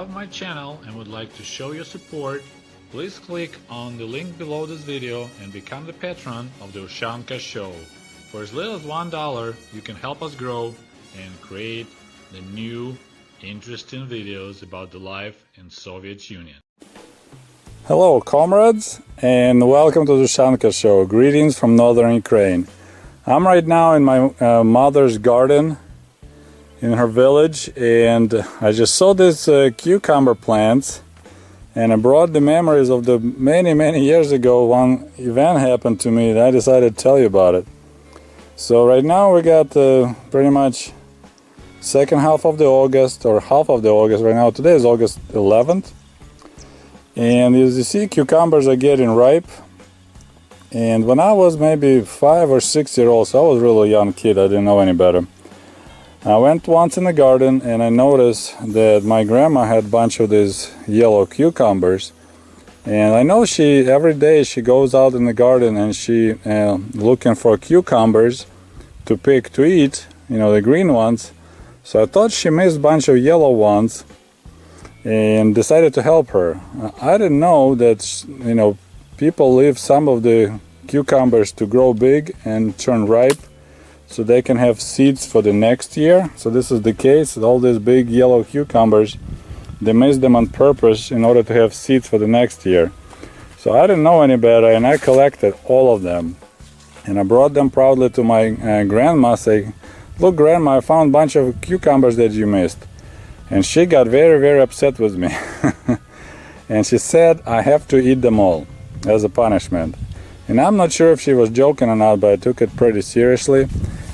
love my channel and would like to show your support, please click on the link below this video and become the patron of the Ushanka Show. For as little as $1, you can help us grow and create the new, interesting videos about the life in Soviet Union. Hello comrades, and welcome to the Ushanka Show. Greetings from northern Ukraine. I'm right now in my mother's garden in her village, and I just saw these cucumber plants, and I brought the memories of the many years ago. One event happened to me that I decided to tell you about it. So right now we got pretty much second half of the August, or half of the August right now. Today is August 11th, and as you see, cucumbers are getting ripe. And when I was maybe 5 or 6 years old, so I was really a young kid, I didn't know any better, I went once in the garden and I noticed that my grandma had a bunch of these yellow cucumbers. And I know every day she goes out in the garden and she looking for cucumbers to pick to eat, you know, the green ones. So I thought she missed a bunch of yellow ones and decided to help her. I didn't know that, you know, people leave some of the cucumbers to grow big and turn ripe, so they can have seeds for the next year. So this is the case. All these big yellow cucumbers, they missed them on purpose in order to have seeds for the next year. So I didn't know any better, and I collected all of them. And I brought them proudly to my grandma, saying, "Look, Grandma, I found a bunch of cucumbers that you missed." And she got very upset with me. And she said, "I have to eat them all as a punishment." And I'm not sure if she was joking or not, but I took it pretty seriously.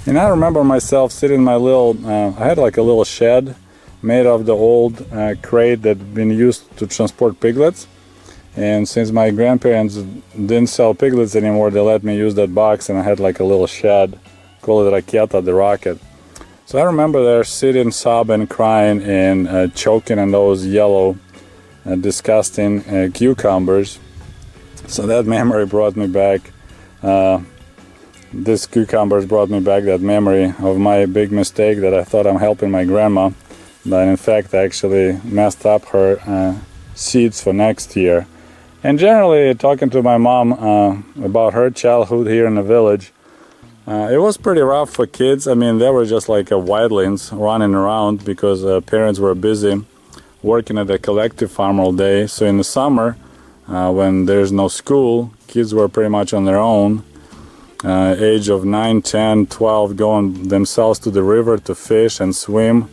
And I remember myself sitting in my little, I had like a little shed made of the old crate that had been used to transport piglets. And since my grandparents didn't sell piglets anymore, they let me use that box, and I had like a little shed, call it Raketa, the rocket. So I remember there sitting, sobbing, crying, and choking on those yellow, disgusting cucumbers. So that memory brought me back. These cucumbers brought me back that memory of my big mistake that I thought I'm helping my grandma, but in fact I actually messed up her seeds for next year. And generally, talking to my mom about her childhood here in the village, it was pretty rough for kids. I mean, they were just like wildlings running around because parents were busy working at the collective farm all day. So in the summer, when there's no school, kids were pretty much on their own. Age of 9, 10, 12, going themselves to the river to fish and swim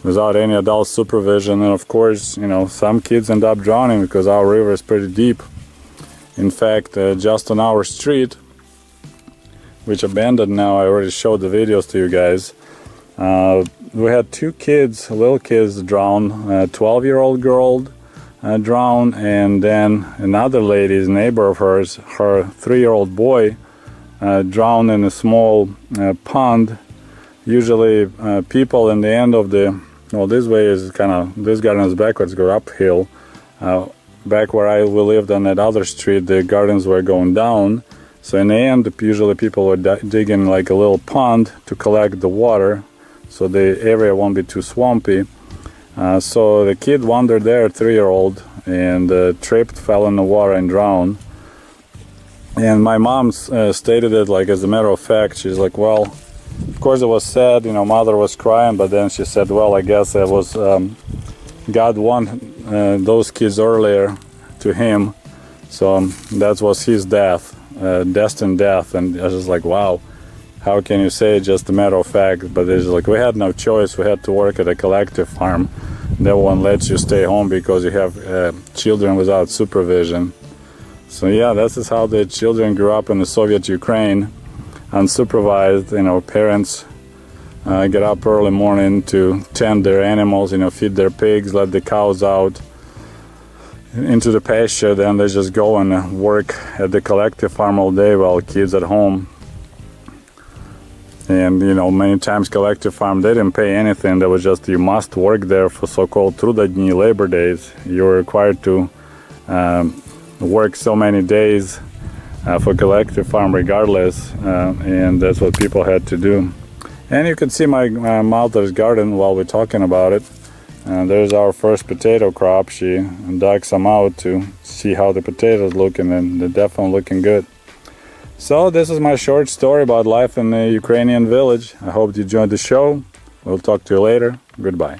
without any adult supervision. And of course, you know, some kids end up drowning because our river is pretty deep. In fact, just on our street, which abandoned now, I already showed the videos to you guys, we had 2 kids, little kids, drown. A 12-year-old girl drowned, and then another lady's neighbor of hers, her 3-year-old boy, drowned in a small pond. Usually people in the end of the, well, this way is kind of, this garden is backwards, go uphill. Back where we lived on that other street, the gardens were going down. So in the end, usually people were digging like a little pond to collect the water, so the area won't be too swampy. So the kid wandered there, 3-year-old, and tripped, fell in the water and drowned. And my mom stated it like as a matter of fact. She's like, well, of course it was sad, you know, mother was crying, but then she said, well, I guess it was God wanted those kids earlier to him, so that was his death, destined death. And I was just like, wow, how can you say just a matter of fact? But it's like, we had no choice. We had to work at a collective farm. They won't let you stay home because you have children without supervision. So yeah, this is how the children grew up in the Soviet Ukraine, unsupervised. You know, parents get up early morning to tend their animals, you know, feed their pigs, let the cows out into the pasture. Then they just go and work at the collective farm all day while kids at home. And you know, many times collective farm, they didn't pay anything. That was just, you must work there for so-called Trudadni, labor days. You're required to work so many days for collective farm regardless, and that's what people had to do. And you can see my mother's garden while we're talking about it. There's our first potato crop. She dug some out to see how the potatoes looking, and they're definitely looking good. So this is my short story about life in the Ukrainian village. I hope you enjoyed the show. We'll talk to you later. Goodbye.